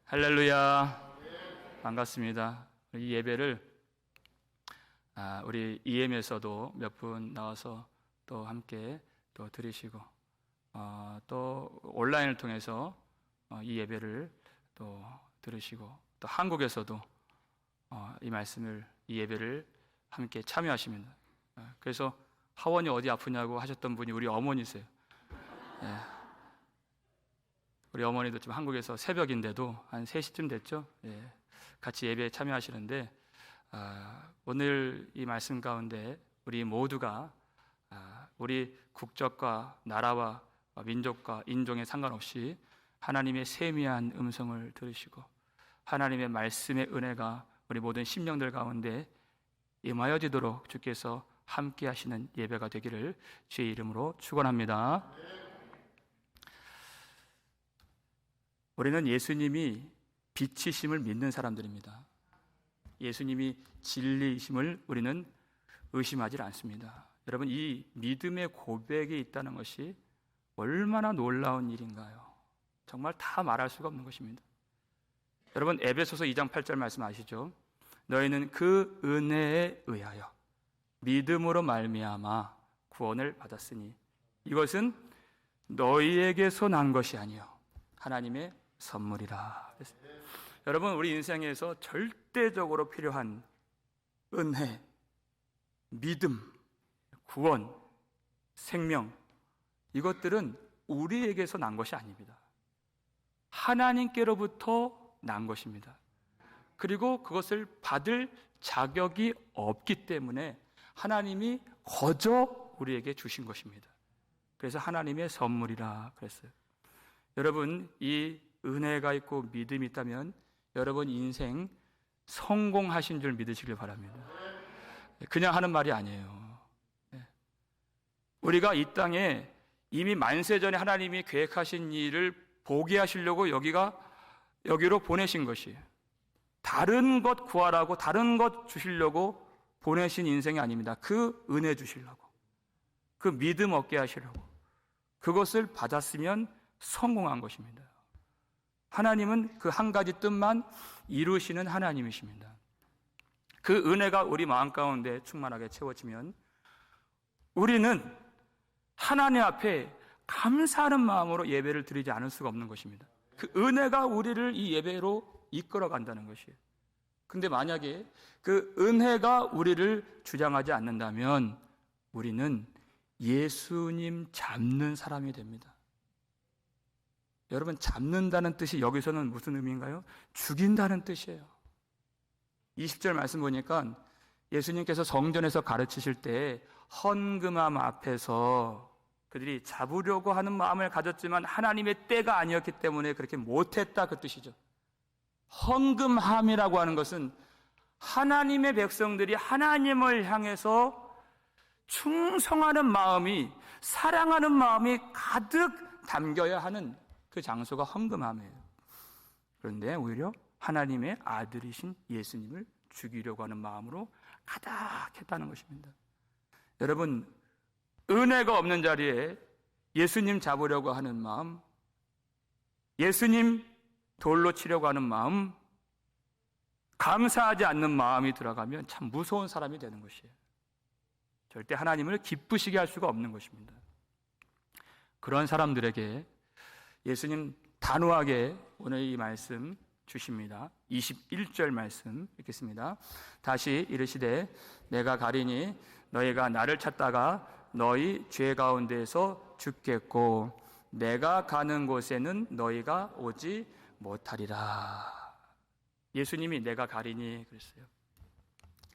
할렐루야. 반갑습니다. 이 예배를 우리 EM에서도 몇 분 나와서 또 함께 또 들으시고 또 온라인을 통해서 이 예배를 또 들으시고 또 한국에서도 이 예배를 함께 참여하십니다. 그래서 하원이 어디 아프냐고 하셨던 분이 우리 어머니세요. 우리 어머니도 지금 한국에서 새벽인데도 한 3시쯤 됐죠. 같이 예배에 참여하시는데 오늘 이 말씀 가운데 우리 모두가 우리 국적과 나라와 민족과 인종에 상관없이 하나님의 세미한 음성을 들으시고 하나님의 말씀의 은혜가 우리 모든 심령들 가운데 임하여지도록 주께서 함께 하시는 예배가 되기를 주의 이름으로 축원합니다. 우리는 예수님이 빛이심을 믿는 사람들입니다. 예수님이 진리이심을 우리는 의심하지 않습니다. 여러분, 이 믿음의 고백이 있다는 것이 얼마나 놀라운 일인가요? 정말 다 말할 수가 없는 것입니다. 여러분, 에베소서 2장 8절 말씀 아시죠? 너희는 그 은혜에 의하여 믿음으로 말미암아 구원을 받았으니 이것은 너희에게서 난 것이 아니요 하나님의 선물이라. 여러분, 우리 인생에서 절대적으로 필요한 은혜, 믿음, 구원, 생명, 이것들은 우리에게서 난 것이 아닙니다. 하나님께로부터 난 것입니다. 그리고 그것을 받을 자격이 없기 때문에 하나님이 거저 우리에게 주신 것입니다. 그래서 하나님의 선물이라 그랬어요. 여러분, 이 은혜가 있고 믿음이 있다면 여러분 인생 성공하신 줄 믿으시길 바랍니다. 그냥 하는 말이 아니에요. 우리가 이 땅에 이미 만세 전에 하나님이 계획하신 일을 보게 하시려고 여기로 보내신 것이에요. 다른 것 구하라고 다른 것 주시려고 보내신 인생이 아닙니다. 그 은혜 주시려고, 그 믿음 얻게 하시려고, 그것을 받았으면 성공한 것입니다. 하나님은 그 한 가지 뜻만 이루시는 하나님이십니다. 그 은혜가 우리 마음 가운데 충만하게 채워지면 우리는 하나님 앞에 감사하는 마음으로 예배를 드리지 않을 수가 없는 것입니다. 그 은혜가 우리를 이 예배로 이끌어 간다는 것이에요. 근데 만약에 그 은혜가 우리를 주장하지 않는다면 우리는 예수님 잡는 사람이 됩니다. 여러분, 잡는다는 뜻이 여기서는 무슨 의미인가요? 죽인다는 뜻이에요. 20절 말씀 보니까 예수님께서 성전에서 가르치실 때 헌금함 앞에서 그들이 잡으려고 하는 마음을 가졌지만 하나님의 때가 아니었기 때문에 그렇게 못했다, 그 뜻이죠. 헌금함이라고 하는 것은 하나님의 백성들이 하나님을 향해서 충성하는 마음이, 사랑하는 마음이 가득 담겨야 하는 그 장소가 헌금함이에요. 그런데 오히려 하나님의 아들이신 예수님을 죽이려고 하는 마음으로 가득했다는 것입니다. 여러분, 은혜가 없는 자리에 예수님 잡으려고 하는 마음, 예수님 돌로 치려고 하는 마음, 감사하지 않는 마음이 들어가면 참 무서운 사람이 되는 것이에요. 절대 하나님을 기쁘시게 할 수가 없는 것입니다. 그런 사람들에게 예수님 단호하게 오늘 이 말씀 주십니다. 21절 말씀 읽겠습니다. 다시 이르시되 내가 가리니 너희가 나를 찾다가 너희 죄 가운데에서 죽겠고 내가 가는 곳에는 너희가 오지 못하리라. 예수님이 내가 가리니 그랬어요.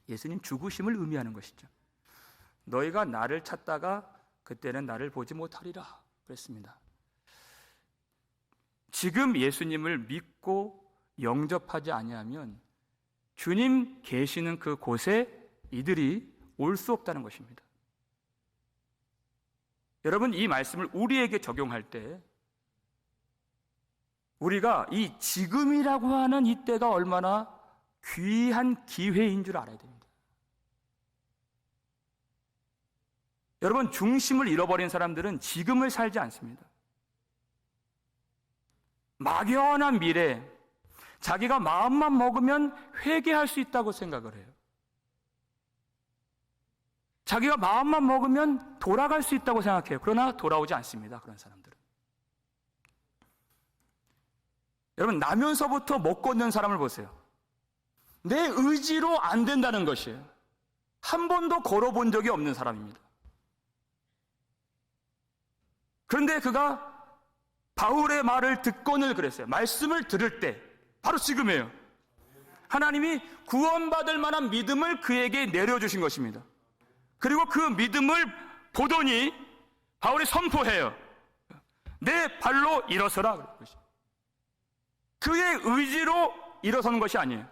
예수님 죽으심을 의미하는 것이죠. 너희가 나를 찾다가 그때는 나를 보지 못하리라 그랬습니다. 지금 예수님을 믿고 영접하지 아니하면 주님 계시는 그 곳에 이들이 올 수 없다는 것입니다. 여러분, 이 말씀을 우리에게 적용할 때 우리가 이 지금이라고 하는 이 때가 얼마나 귀한 기회인 줄 알아야 됩니다. 여러분, 중심을 잃어버린 사람들은 지금을 살지 않습니다. 막연한 미래, 자기가 마음만 먹으면 회개할 수 있다고 생각을 해요. 자기가 마음만 먹으면 돌아갈 수 있다고 생각해요. 그러나 돌아오지 않습니다. 그런 사람들은. 여러분, 나면서부터 못 걷는 사람을 보세요. 내 의지로 안 된다는 것이에요. 한 번도 걸어본 적이 없는 사람입니다. 그런데 그가 바울의 말을 듣고는 그랬어요. 말씀을 들을 때 바로 지금이에요. 하나님이 구원받을 만한 믿음을 그에게 내려주신 것입니다. 그리고 그 믿음을 보더니 바울이 선포해요. 내 발로 일어서라. 그의 의지로 일어서는 것이 아니에요.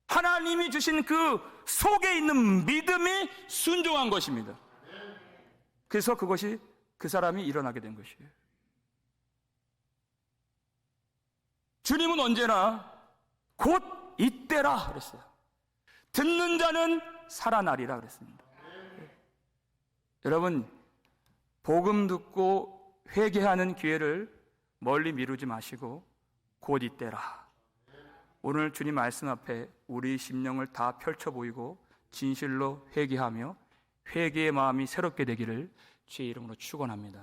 하나님이 주신 그 속에 있는 믿음이 순종한 것입니다. 그래서 그것이 그 사람이 일어나게 된 것이에요. 주님은 언제나 곧 이때라 그랬어요. 듣는 자는 살아나리라 그랬습니다. 여러분, 복음 듣고 회개하는 기회를 멀리 미루지 마시고 곧 이때라. 오늘 주님 말씀 앞에 우리 심령을 다 펼쳐 보이고 진실로 회개하며 회개의 마음이 새롭게 되기를 주의 이름으로 축원합니다.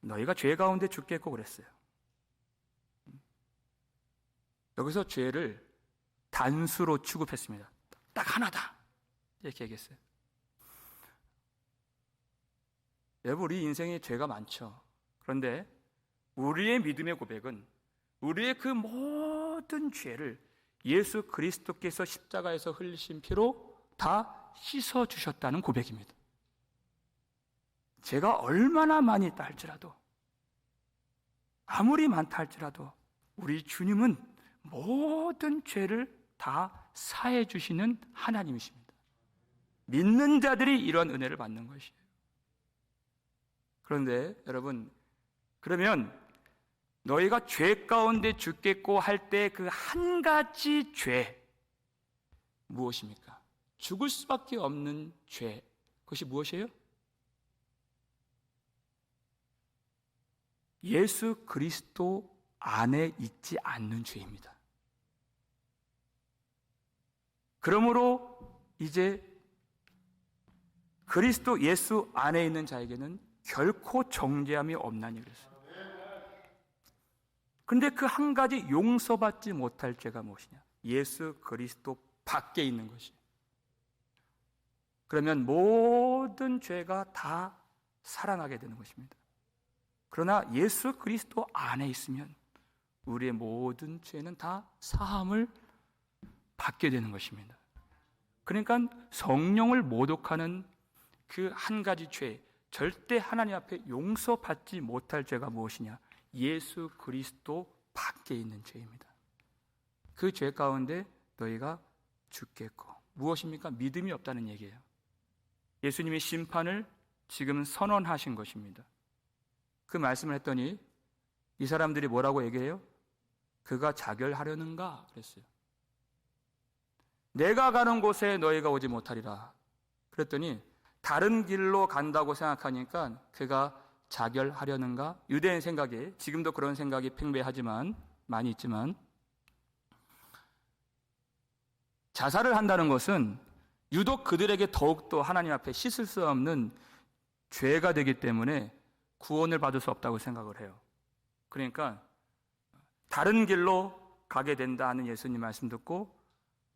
너희가 죄 가운데 죽겠고 그랬어요. 여기서 죄를 단수로 취급했습니다. 딱 하나다 이렇게 얘기했어요. 여러분, 우리 인생에 죄가 많죠. 그런데 우리의 믿음의 고백은 우리의 그 모든 죄를 예수 그리스도께서 십자가에서 흘리신 피로 다 씻어주셨다는 고백입니다. 죄가 얼마나 많이 있다 할지라도, 아무리 많다 할지라도 우리 주님은 모든 죄를 다 사해 주시는 하나님이십니다. 믿는 자들이 이런 은혜를 받는 것이에요. 그런데 여러분, 그러면 너희가 죄 가운데 죽겠고 할 때 그 한 가지 죄 무엇입니까? 죽을 수밖에 없는 죄, 그것이 무엇이에요? 예수 그리스도 안에 있지 않는 죄입니다. 그러므로 이제 그리스도 예수 안에 있는 자에게는 결코 정죄함이 없나니 그랬어요. 그런데 그 한 가지 용서받지 못할 죄가 무엇이냐? 예수 그리스도 밖에 있는 것이에요. 그러면 모든 죄가 다 살아나게 되는 것입니다. 그러나 예수 그리스도 안에 있으면 우리의 모든 죄는 다 사함을 받게 되는 것입니다. 그러니까 성령을 모독하는 그 한 가지 죄, 절대 하나님 앞에 용서받지 못할 죄가 무엇이냐? 예수 그리스도 밖에 있는 죄입니다. 그 죄 가운데 너희가 죽겠고, 무엇입니까? 믿음이 없다는 얘기예요. 예수님이 심판을 지금 선언하신 것입니다. 그 말씀을 했더니 이 사람들이 뭐라고 얘기해요? 그가 자결하려는가? 그랬어요. 내가 가는 곳에 너희가 오지 못하리라. 그랬더니 다른 길로 간다고 생각하니까 그가 자결하려는가? 유대인 생각에, 지금도 그런 생각이 팽배하지만 많이 있지만, 자살을 한다는 것은 유독 그들에게 더욱더 하나님 앞에 씻을 수 없는 죄가 되기 때문에 구원을 받을 수 없다고 생각을 해요. 그러니까 다른 길로 가게 된다 하는 예수님 말씀 듣고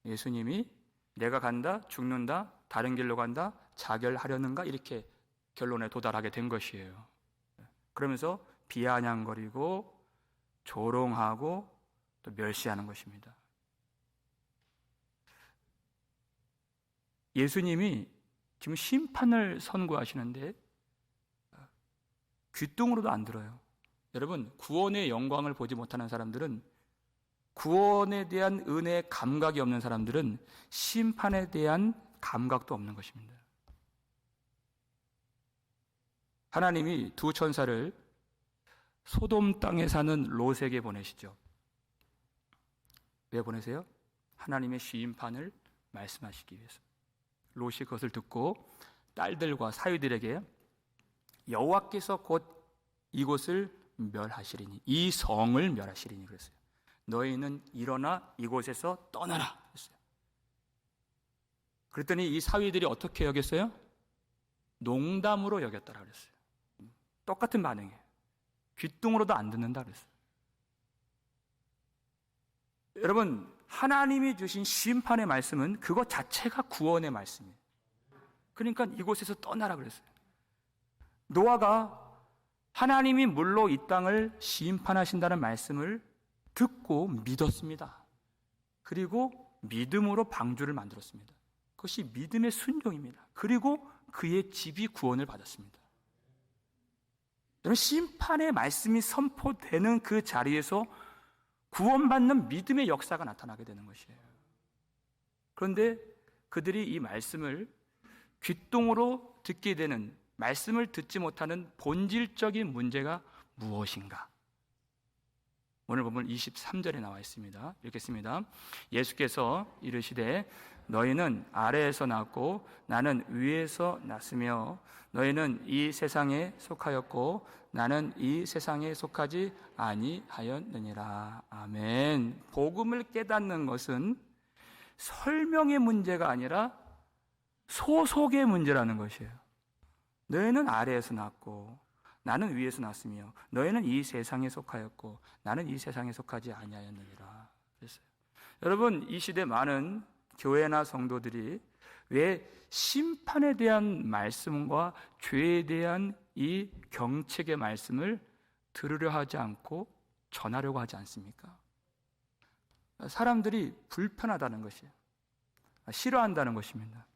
예수님이 내가 간다, 죽는다, 다른 길로 간다, 자결하려는가? 이렇게 결론에 도달하게 된 것이에요. 그러면서 비아냥거리고 조롱하고 또 멸시하는 것입니다. 예수님이 지금 심판을 선고하시는데 귀뚱으로도 안 들어요. 여러분, 구원의 영광을 보지 못하는 사람들은, 구원에 대한 은혜의 감각이 없는 사람들은 심판에 대한 감각도 없는 것입니다. 하나님이 두 천사를 소돔 땅에 사는 롯에게 보내시죠. 왜 보내세요? 하나님의 심판을 말씀하시기 위해서. 롯이 그것을 듣고 딸들과 사위들에게 여호와께서 곧 이곳을 멸하시리니, 이 성을 멸하시리니 그랬어요. 너희는 일어나 이곳에서 떠나라 그랬어요. 그랬더니 이 사위들이 어떻게 여겼어요? 농담으로 여겼다라 그랬어요. 똑같은 반응이에요. 귓등으로도 안 듣는다 그랬어요. 여러분, 하나님이 주신 심판의 말씀은 그것 자체가 구원의 말씀이에요. 그러니까 이곳에서 떠나라 그랬어요. 노아가 하나님이 물로 이 땅을 심판하신다는 말씀을 듣고 믿었습니다. 그리고 믿음으로 방주를 만들었습니다. 그것이 믿음의 순종입니다. 그리고 그의 집이 구원을 받았습니다. 여러분, 심판의 말씀이 선포되는 그 자리에서 구원받는 믿음의 역사가 나타나게 되는 것이에요. 그런데 그들이 이 말씀을 귓등으로 듣게 되는, 말씀을 듣지 못하는 본질적인 문제가 무엇인가? 오늘 본문 23절에 나와 있습니다. 읽겠습니다. 예수께서 이르시되 너희는 아래에서 났고 나는 위에서 났으며 너희는 이 세상에 속하였고 나는 이 세상에 속하지 아니하였느니라. 아멘. 복음을 깨닫는 것은 설명의 문제가 아니라 소속의 문제라는 것이에요. 너희는 아래에서 났고 나는 위에서 났으며 너희는 이 세상에 속하였고 나는 이 세상에 속하지 아니하였느니라. 그랬어요. 여러분, 이 시대 많은 교회나 성도들이 왜 심판에 대한 말씀과 죄에 대한 이 경책의 말씀을 들으려 하지 않고 전하려고 하지 않습니까? 사람들이 불편하다는 것이에요. 싫어한다는 것입니다.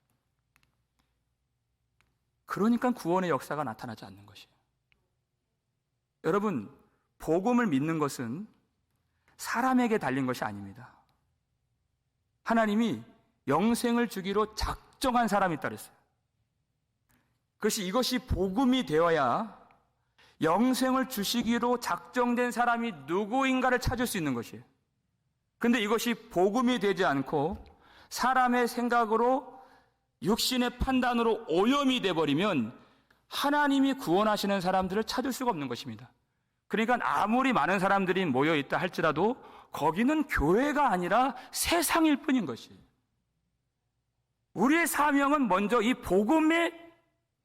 그러니까 구원의 역사가 나타나지 않는 것이에요. 여러분, 복음을 믿는 것은 사람에게 달린 것이 아닙니다. 하나님이 영생을 주기로 작정한 사람이 있다 그랬어요. 이것이 복음이 되어야 영생을 주시기로 작정된 사람이 누구인가를 찾을 수 있는 것이에요. 그런데 이것이 복음이 되지 않고 사람의 생각으로 육신의 판단으로 오염이 되어버리면 하나님이 구원하시는 사람들을 찾을 수가 없는 것입니다. 그러니까 아무리 많은 사람들이 모여있다 할지라도 거기는 교회가 아니라 세상일 뿐인 것이에요. 우리의 사명은 먼저 이 복음의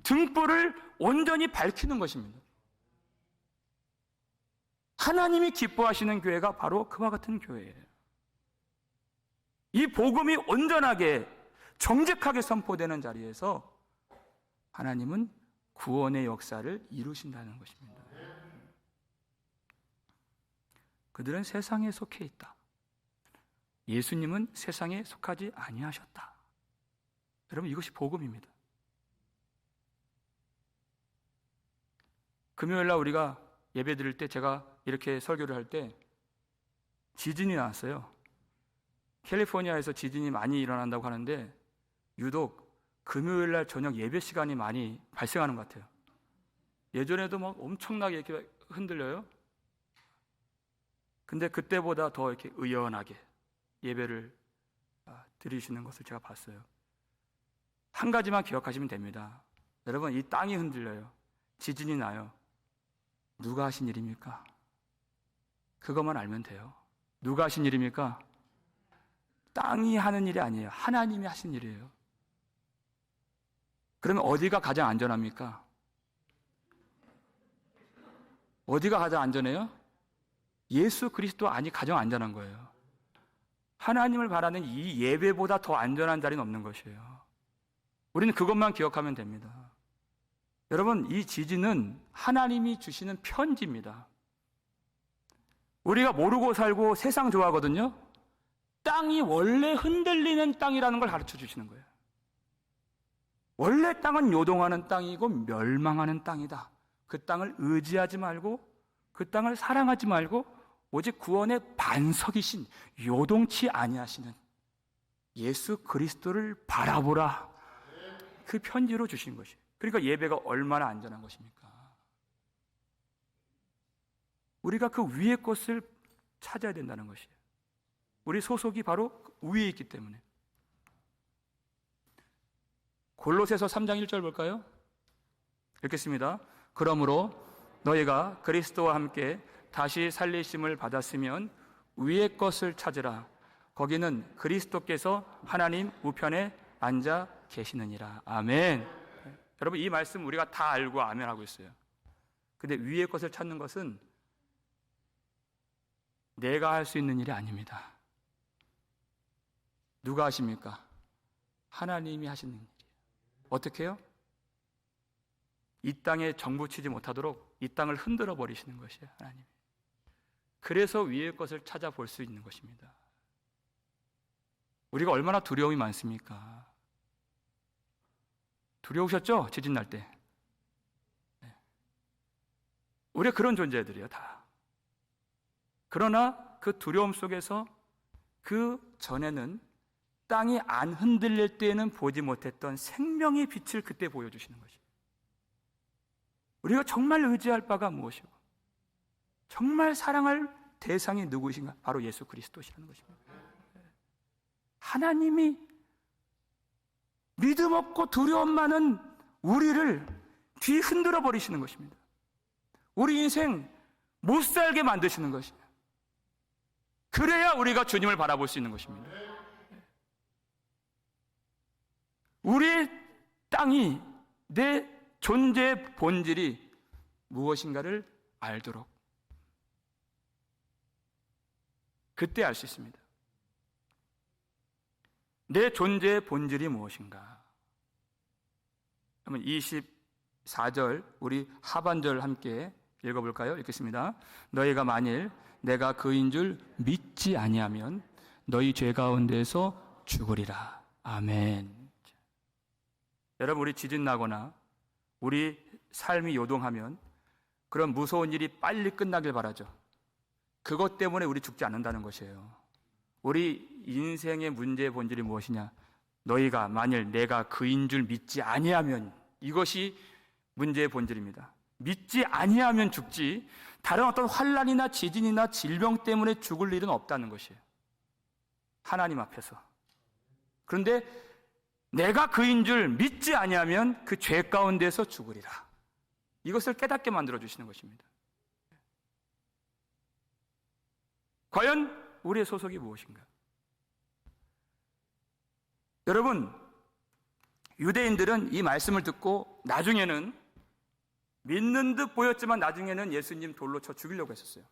등불을 온전히 밝히는 것입니다. 하나님이 기뻐하시는 교회가 바로 그와 같은 교회예요. 이 복음이 온전하게 정직하게 선포되는 자리에서 하나님은 구원의 역사를 이루신다는 것입니다. 그들은 세상에 속해 있다. 예수님은 세상에 속하지 아니하셨다. 여러분, 이것이 복음입니다. 금요일날 우리가 예배 드릴 때 제가 이렇게 설교를 할 때 지진이 나왔어요. 캘리포니아에서 지진이 많이 일어난다고 하는데 유독 금요일날 저녁 예배 시간이 많이 발생하는 것 같아요. 예전에도 막 엄청나게 이렇게 흔들려요. 근데 그때보다 더 이렇게 의연하게 예배를 드리시는 것을 제가 봤어요. 한 가지만 기억하시면 됩니다. 여러분, 이 땅이 흔들려요. 지진이 나요. 누가 하신 일입니까? 그것만 알면 돼요. 누가 하신 일입니까? 땅이 하는 일이 아니에요. 하나님이 하신 일이에요. 그러면 어디가 가장 안전합니까? 어디가 가장 안전해요? 예수 그리스도 안이 가장 안전한 거예요. 하나님을 바라는 이 예배보다 더 안전한 자리는 없는 것이에요. 우리는 그것만 기억하면 됩니다. 여러분, 이 지진은 하나님이 주시는 편지입니다. 우리가 모르고 살고 세상 좋아하거든요. 땅이 원래 흔들리는 땅이라는 걸 가르쳐 주시는 거예요. 원래 땅은 요동하는 땅이고 멸망하는 땅이다. 그 땅을 의지하지 말고 그 땅을 사랑하지 말고 오직 구원의 반석이신 요동치 아니하시는 예수 그리스도를 바라보라. 그 편지로 주신 것이에요. 그러니까 예배가 얼마나 안전한 것입니까? 우리가 그 위의 것을 찾아야 된다는 것이에요. 우리 소속이 바로 위에 있기 때문에. 골로새서 3장 1절 볼까요? 읽겠습니다. 그러므로 너희가 그리스도와 함께 다시 살리심을 받았으면 위의 것을 찾으라. 거기는 그리스도께서 하나님 우편에 앉아 계시느니라. 아멘. 여러분, 이 말씀 우리가 다 알고 아멘 하고 있어요. 근데 위의 것을 찾는 것은 내가 할 수 있는 일이 아닙니다. 누가 하십니까? 하나님이 하시는 일이에요. 어떻게 해요? 이 땅에 정부치지 못하도록 이 땅을 흔들어 버리시는 것이에요, 하나님. 그래서 위의 것을 찾아볼 수 있는 것입니다. 우리가 얼마나 두려움이 많습니까? 두려우셨죠? 지진 날 때. 우리가 그런 존재들이에요, 다. 그러나 그 두려움 속에서 그 전에는 땅이 안 흔들릴 때에는 보지 못했던 생명의 빛을 그때 보여주시는 것이에요. 우리가 정말 의지할 바가 무엇이고 정말 사랑할 대상이 누구신가? 바로 예수 그리스도시라는 것입니다. 하나님이 믿음 없고 두려움 많은 우리를 뒤흔들어 버리시는 것입니다. 우리 인생 못 살게 만드시는 것이에요. 그래야 우리가 주님을 바라볼 수 있는 것입니다. 우리의 땅이 내 존재의 본질이 무엇인가를 알도록 그때 알 수 있습니다. 내 존재의 본질이 무엇인가? 그러면 24절 우리 하반절 함께 읽어볼까요? 읽겠습니다. 너희가 만일 내가 그인 줄 믿지 아니하면 너희 죄 가운데서 죽으리라. 아멘. 여러분, 우리 지진 나거나 우리 삶이 요동하면 그런 무서운 일이 빨리 끝나길 바라죠. 그것 때문에 우리 죽지 않는다는 것이에요. 우리 인생의 문제의 본질이 무엇이냐? 너희가 만일 내가 그인 줄 믿지 아니하면, 이것이 문제의 본질입니다. 믿지 아니하면 죽지, 다른 어떤 환난이나 지진이나 질병 때문에 죽을 일은 없다는 것이에요, 하나님 앞에서. 그런데 내가 그인 줄 믿지 아니하면 그 죄 가운데서 죽으리라. 이것을 깨닫게 만들어 주시는 것입니다. 과연 우리의 소속이 무엇인가? 여러분, 유대인들은 이 말씀을 듣고 나중에는 믿는 듯 보였지만 나중에는 예수님 돌로 쳐 죽이려고 했었어요.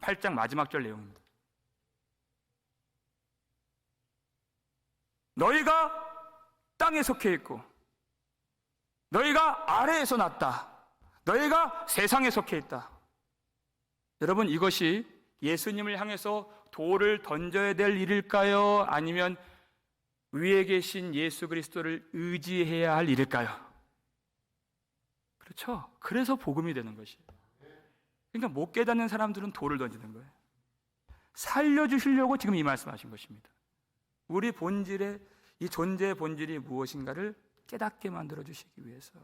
8장 마지막 절 내용입니다. 너희가 땅에 속해 있고 너희가 아래에서 났다. 너희가 세상에 속해 있다. 여러분, 이것이 예수님을 향해서 돌을 던져야 될 일일까요? 아니면 위에 계신 예수 그리스도를 의지해야 할 일일까요? 그렇죠? 그래서 복음이 되는 것이에요. 그러니까 못 깨닫는 사람들은 돌을 던지는 거예요. 살려주시려고 지금 이 말씀하신 것입니다. 우리 본질의, 이 존재의 본질이 무엇인가를 깨닫게 만들어 주시기 위해서.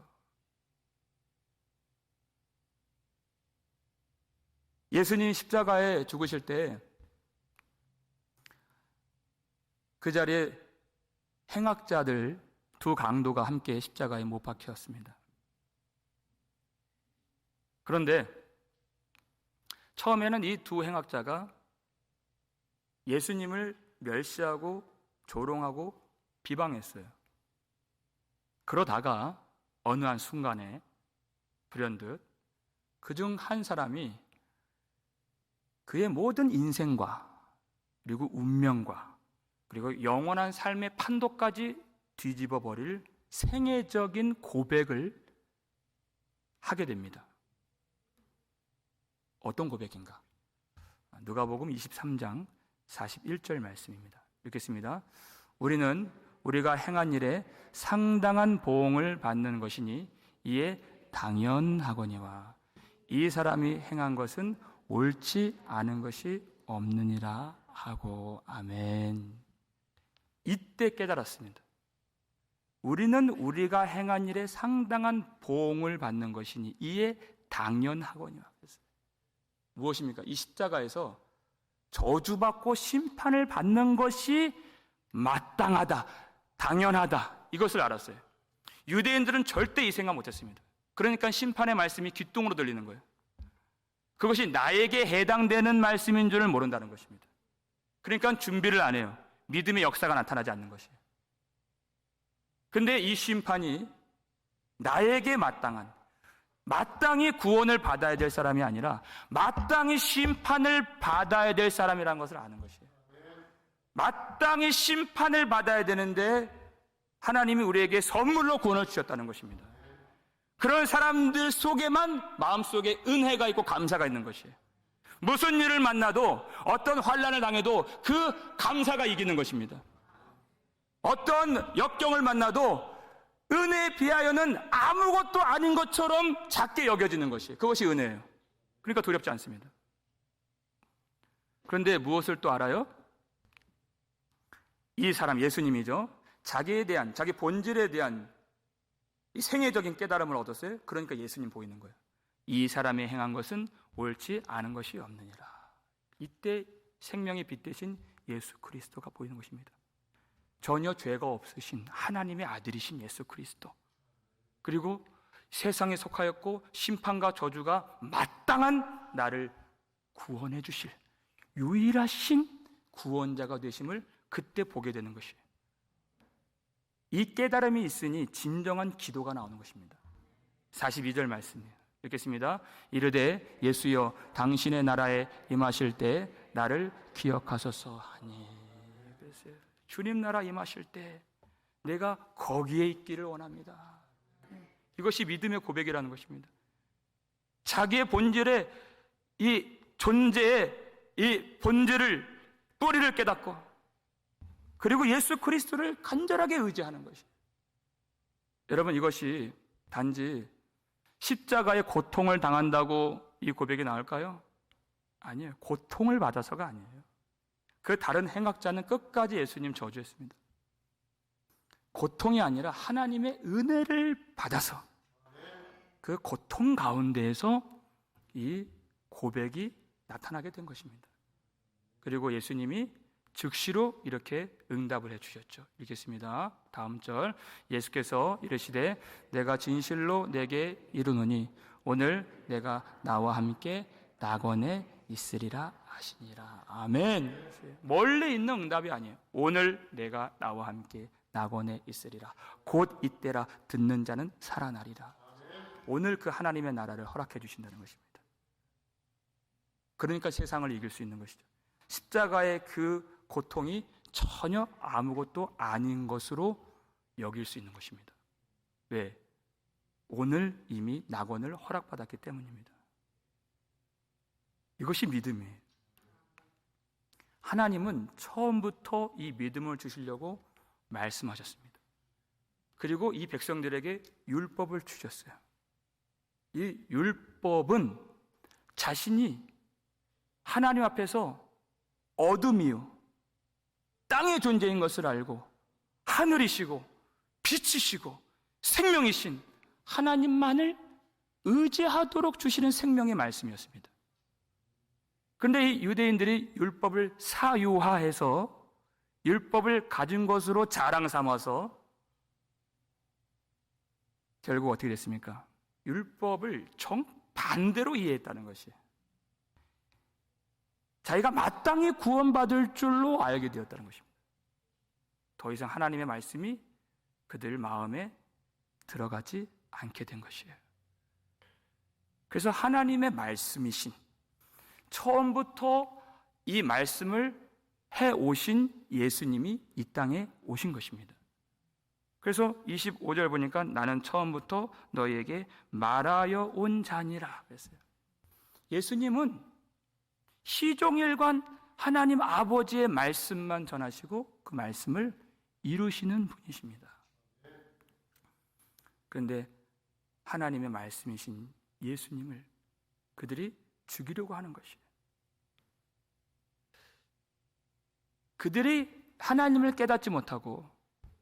예수님이 십자가에 죽으실 때 그 자리에 행악자들 두 강도가 함께 십자가에 못 박혔습니다. 그런데 처음에는 이 두 행악자가 예수님을 멸시하고 조롱하고 비방했어요. 그러다가 어느 한 순간에 불현듯 그중 한 사람이 그의 모든 인생과 그리고 운명과 그리고 영원한 삶의 판도까지 뒤집어 버릴 생애적인 고백을 하게 됩니다. 어떤 고백인가? 누가복음 23장 41절 말씀입니다. 읽겠습니다. 우리는 우리가 행한 일에 상당한 보응을 받는 것이니 이에 당연하거니와 이 사람이 행한 것은 옳지 않은 것이 없느니라 하고. 아멘. 이때 깨달았습니다. 우리는 우리가 행한 일에 상당한 보응을 받는 것이니 이에 당연하거니와. 무엇입니까? 이 십자가에서 저주받고 심판을 받는 것이 마땅하다, 당연하다, 이것을 알았어요. 유대인들은 절대 이 생각 못했습니다. 그러니까 심판의 말씀이 귓등으로 들리는 거예요. 그것이 나에게 해당되는 말씀인 줄을 모른다는 것입니다. 그러니까 준비를 안 해요. 믿음의 역사가 나타나지 않는 것이에요. 근데 이 심판이 나에게 마땅히 구원을 받아야 될 사람이 아니라 마땅히 심판을 받아야 될 사람이라는 것을 아는 것이에요. 마땅히 심판을 받아야 되는데 하나님이 우리에게 선물로 구원을 주셨다는 것입니다. 그런 사람들 속에만 마음속에 은혜가 있고 감사가 있는 것이에요. 무슨 일을 만나도, 어떤 환난을 당해도 그 감사가 이기는 것입니다. 어떤 역경을 만나도 은혜에 비하여는 아무것도 아닌 것처럼 작게 여겨지는 것이, 그것이 은혜예요. 그러니까 두렵지 않습니다. 그런데 무엇을 또 알아요? 이 사람, 예수님이죠. 자기에 대한, 자기 본질에 대한 이 생애적인 깨달음을 얻었어요. 그러니까 예수님 보이는 거예요. 이 사람이 행한 것은 옳지 않은 것이 없느니라. 이때 생명의 빛 대신 예수 그리스도가 보이는 것입니다. 전혀 죄가 없으신 하나님의 아들이신 예수 그리스도, 그리고 세상에 속하였고 심판과 저주가 마땅한 나를 구원해 주실 유일하신 구원자가 되심을 그때 보게 되는 것이에요. 이 깨달음이 있으니 진정한 기도가 나오는 것입니다. 42절 말씀이에요. 읽겠습니다. 이르되 예수여 당신의 나라에 임하실 때 나를 기억하소서 하니. 그랬어요. 주님 나라 임하실 때 내가 거기에 있기를 원합니다. 이것이 믿음의 고백이라는 것입니다. 자기의 본질의 이 존재의 이 본질을, 뿌리를 깨닫고, 그리고 예수 그리스도를 간절하게 의지하는 것이. 여러분, 이것이 단지 십자가의 고통을 당한다고 이 고백이 나올까요? 아니에요. 고통을 받아서가 아니에요. 그 다른 행악자는 끝까지 예수님 저주했습니다. 고통이 아니라 하나님의 은혜를 받아서 그 고통 가운데에서 이 고백이 나타나게 된 것입니다. 그리고 예수님이 즉시로 이렇게 응답을 해주셨죠. 읽겠습니다. 다음 절. 예수께서 이르시되 내가 진실로 내게 이르노니 오늘 내가 나와 함께 낙원에 있으리라 하시니라. 아멘. 멀리 있는 응답이 아니에요. 오늘 내가 나와 함께 낙원에 있으리라. 곧 이때라 듣는 자는 살아나리라. 오늘 그 하나님의 나라를 허락해 주신다는 것입니다. 그러니까 세상을 이길 수 있는 것이죠. 십자가의 그 고통이 전혀 아무것도 아닌 것으로 여길 수 있는 것입니다. 왜? 오늘 이미 낙원을 허락받았기 때문입니다. 이것이 믿음이에요. 하나님은 처음부터 이 믿음을 주시려고 말씀하셨습니다. 그리고 이 백성들에게 율법을 주셨어요. 이 율법은 자신이 하나님 앞에서 어둠이요 땅의 존재인 것을 알고 하늘이시고 빛이시고 생명이신 하나님만을 의지하도록 주시는 생명의 말씀이었습니다. 그런데 이 유대인들이 율법을 사유화해서 율법을 가진 것으로 자랑 삼아서 결국 어떻게 됐습니까? 율법을 정반대로 이해했다는 것이에요. 자기가 마땅히 구원받을 줄로 알게 되었다는 것입니다. 더 이상 하나님의 말씀이 그들 마음에 들어가지 않게 된 것이에요. 그래서 하나님의 말씀이신, 처음부터 이 말씀을 해오신 예수님이 이 땅에 오신 것입니다. 그래서 25절 보니까 나는 처음부터 너희에게 말하여 온 자니라 그랬어요. 예수님은 시종일관 하나님 아버지의 말씀만 전하시고 그 말씀을 이루시는 분이십니다. 그런데 하나님의 말씀이신 예수님을 그들이 죽이려고 하는 것이에요. 그들이 하나님을 깨닫지 못하고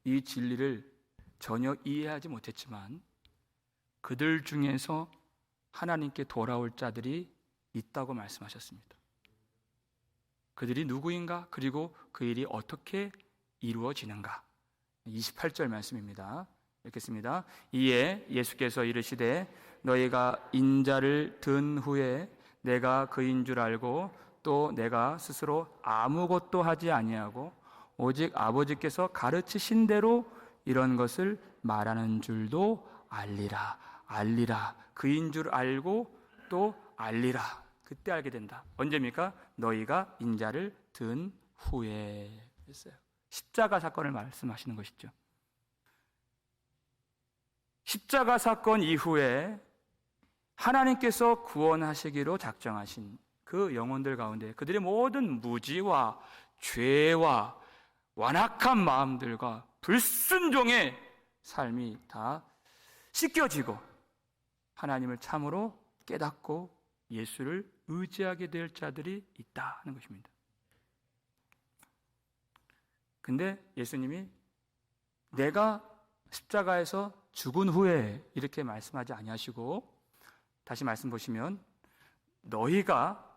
이 진리를 전혀 이해하지 못했지만 그들 중에서 하나님께 돌아올 자들이 있다고 말씀하셨습니다. 그들이 누구인가? 그리고 그 일이 어떻게 이루어지는가? 28절 말씀입니다. 읽겠습니다. 이에 예수께서 이르시되 너희가 인자를 든 후에 내가 그인 줄 알고 또 내가 스스로 아무것도 하지 아니하고 오직 아버지께서 가르치신 대로 이런 것을 말하는 줄도 알리라. 알리라. 그인 줄 알고 또 알리라. 그때 알게 된다. 언제입니까? 너희가 인자를 든 후에 했어요. 십자가 사건을 말씀하시는 것이죠. 십자가 사건 이후에 하나님께서 구원하시기로 작정하신 그 영혼들 가운데 그들의 모든 무지와 죄와 완악한 마음들과 불순종의 삶이 다 씻겨지고 하나님을 참으로 깨닫고 예수를 의지하게 될 자들이 있다는 것입니다. 근데 예수님이 내가 십자가에서 죽은 후에 이렇게 말씀하지 아니하시고 다시 말씀 보시면 너희가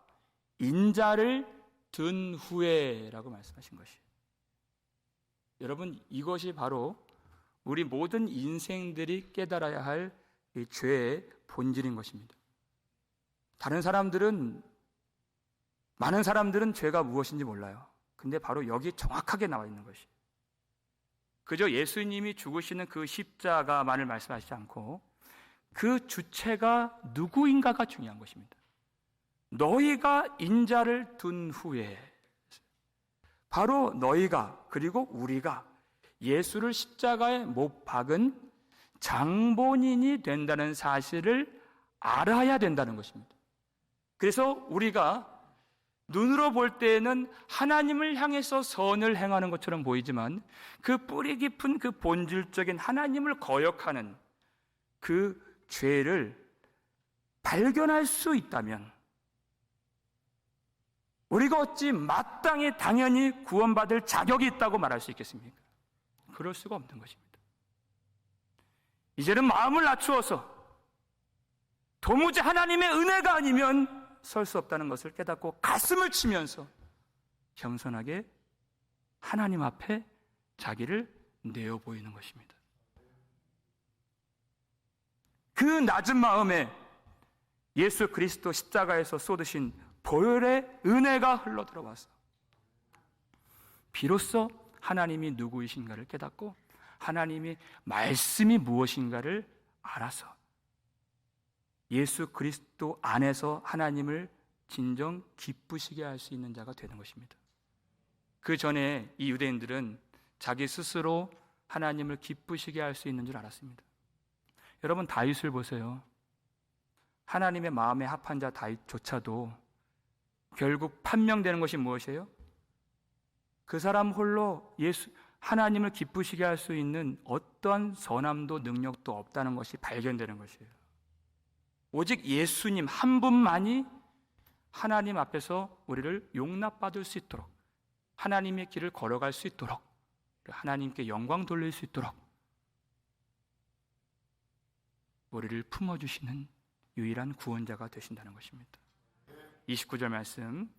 인자를 든 후에라고 말씀하신 것이에요. 여러분, 이것이 바로 우리 모든 인생들이 깨달아야 할 이 죄의 본질인 것입니다. 많은 사람들은 죄가 무엇인지 몰라요. 근데 바로 여기 정확하게 나와 있는 것이. 그저 예수님이 죽으시는 그 십자가만을 말씀하시지 않고 그 주체가 누구인가가 중요한 것입니다. 너희가 인자를 둔 후에 바로 너희가 그리고 우리가 예수를 십자가에 못 박은 장본인이 된다는 사실을 알아야 된다는 것입니다. 그래서 우리가 눈으로 볼 때에는 하나님을 향해서 선을 행하는 것처럼 보이지만 그 뿌리 깊은 그 본질적인 하나님을 거역하는 그 죄를 발견할 수 있다면 우리가 어찌 마땅히 당연히 구원받을 자격이 있다고 말할 수 있겠습니까? 그럴 수가 없는 것입니다. 이제는 마음을 낮추어서 도무지 하나님의 은혜가 아니면 설 수 없다는 것을 깨닫고 가슴을 치면서 겸손하게 하나님 앞에 자기를 내어 보이는 것입니다. 그 낮은 마음에 예수 그리스도 십자가에서 쏟으신 보혈의 은혜가 흘러 들어와서 비로소 하나님이 누구이신가를 깨닫고 하나님의 말씀이 무엇인가를 알아서 예수 그리스도 안에서 하나님을 진정 기쁘시게 할 수 있는 자가 되는 것입니다. 그 전에 이 유대인들은 자기 스스로 하나님을 기쁘시게 할 수 있는 줄 알았습니다. 여러분, 다윗을 보세요. 하나님의 마음에 합한 자 다윗조차도 결국 판명되는 것이 무엇이에요? 그 사람 홀로 하나님을 기쁘시게 할 수 있는 어떠한 선함도 능력도 없다는 것이 발견되는 것이에요. 오직 예수님 한 분만이 하나님 앞에서 우리를 용납받을 수 있도록, 하나님의 길을 걸어갈 수 있도록, 하나님께 영광 돌릴 수 있도록 우리를 품어주시는 유일한 구원자가 되신다는 것입니다. 29절 말씀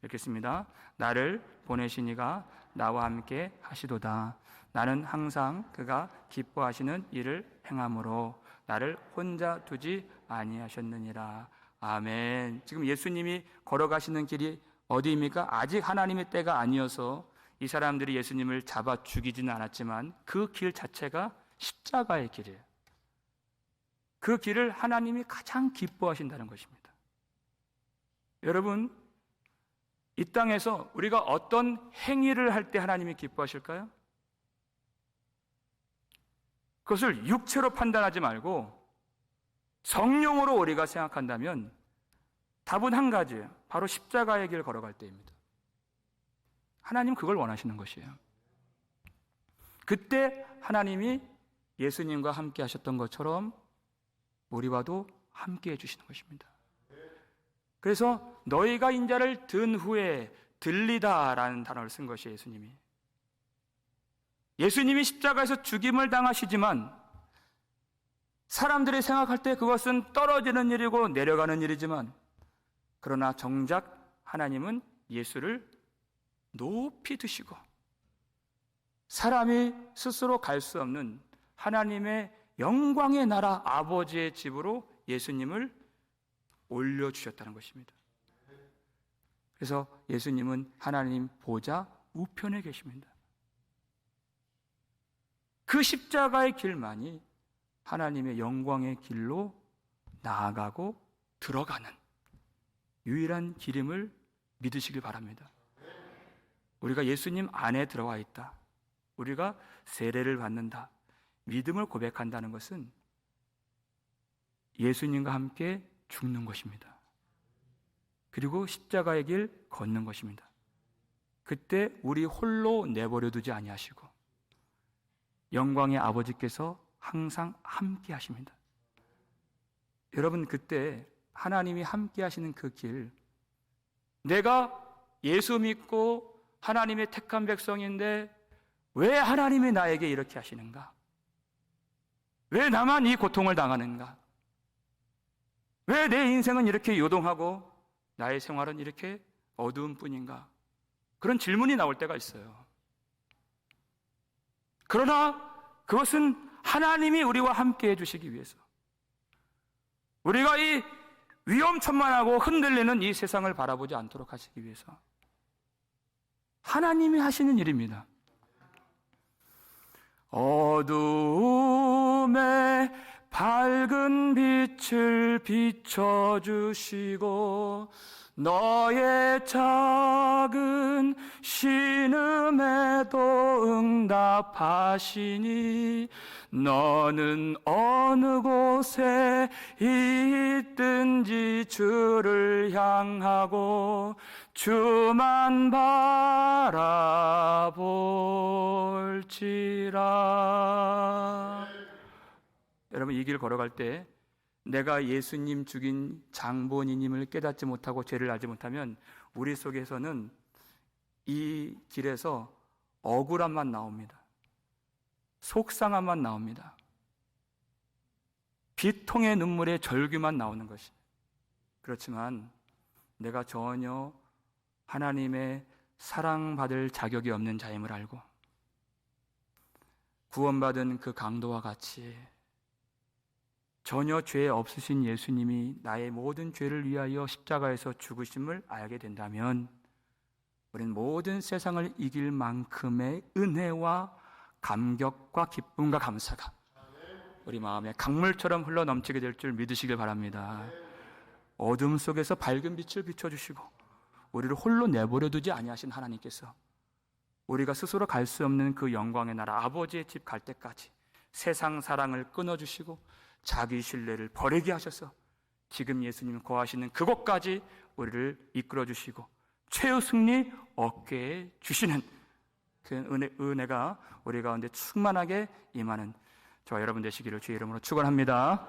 읽겠습니다. 나를 보내신 이가 나와 함께 하시도다. 나는 항상 그가 기뻐하시는 일을 행함으로 나를 혼자 두지 아니하셨느니라. 아멘. 지금 예수님이 걸어가시는 길이 어디입니까? 아직 하나님의 때가 아니어서 이 사람들이 예수님을 잡아 죽이지는 않았지만 그 길 자체가 십자가의 길이에요. 그 길을 하나님이 가장 기뻐하신다는 것입니다. 여러분, 이 땅에서 우리가 어떤 행위를 할 때 하나님이 기뻐하실까요? 그것을 육체로 판단하지 말고 성령으로 우리가 생각한다면 답은 한 가지예요. 바로 십자가의 길 걸어갈 때입니다. 하나님 그걸 원하시는 것이에요. 그때 하나님이 예수님과 함께 하셨던 것처럼 우리와도 함께 해주시는 것입니다. 그래서 너희가 인자를 든 후에 들리다라는 단어를 쓴 것이 예수님이. 예수님이 십자가에서 죽임을 당하시지만 사람들이 생각할 때 그것은 떨어지는 일이고 내려가는 일이지만 그러나 정작 하나님은 예수를 높이 드시고 사람이 스스로 갈 수 없는 하나님의 영광의 나라 아버지의 집으로 예수님을 올려주셨다는 것입니다. 그래서 예수님은 하나님 보좌 우편에 계십니다. 그 십자가의 길만이 하나님의 영광의 길로 나아가고 들어가는 유일한 길임을 믿으시길 바랍니다. 우리가 예수님 안에 들어와 있다, 우리가 세례를 받는다, 믿음을 고백한다는 것은 예수님과 함께 죽는 것입니다. 그리고 십자가의 길 걷는 것입니다. 그때 우리 홀로 내버려 두지 아니하시고 영광의 아버지께서 항상 함께 하십니다. 여러분, 그때 하나님이 함께 하시는 그 길, 내가 예수 믿고 하나님의 택한 백성인데 왜 하나님이 나에게 이렇게 하시는가? 왜 나만 이 고통을 당하는가? 왜 내 인생은 이렇게 요동하고 나의 생활은 이렇게 어두운 뿐인가? 그런 질문이 나올 때가 있어요. 그러나 그것은 하나님이 우리와 함께 해주시기 위해서, 우리가 이 위험천만하고 흔들리는 이 세상을 바라보지 않도록 하시기 위해서 하나님이 하시는 일입니다. 어두움에 밝은 빛을 비춰주시고 너의 작은 신음에도 응답하시니 너는 어느 곳에 있든지 주를 향하고 주만 바라볼지라. 여러분, 이 길 걸어갈 때 내가 예수님 죽인 장본인임을 깨닫지 못하고 죄를 알지 못하면 우리 속에서는 이 길에서 억울함만 나옵니다. 속상함만 나옵니다. 비통의 눈물에 절규만 나오는 것이. 그렇지만 내가 전혀 하나님의 사랑받을 자격이 없는 자임을 알고 구원받은 그 강도와 같이 전혀 죄 없으신 예수님이 나의 모든 죄를 위하여 십자가에서 죽으심을 알게 된다면 우리는 모든 세상을 이길 만큼의 은혜와 감격과 기쁨과 감사가 우리 마음에 강물처럼 흘러넘치게 될 줄 믿으시길 바랍니다. 어둠 속에서 밝은 빛을 비춰주시고 우리를 홀로 내버려 두지 아니하신 하나님께서 우리가 스스로 갈 수 없는 그 영광의 나라 아버지의 집 갈 때까지 세상 사랑을 끊어주시고 자기 신뢰를 버리게 하셔서 지금 예수님 거하시는 그곳까지 우리를 이끌어주시고 최후 승리 얻게 해 주시는 그 은혜가 우리 가운데 충만하게 임하는 저와 여러분 되시기를 주의 이름으로 축원합니다.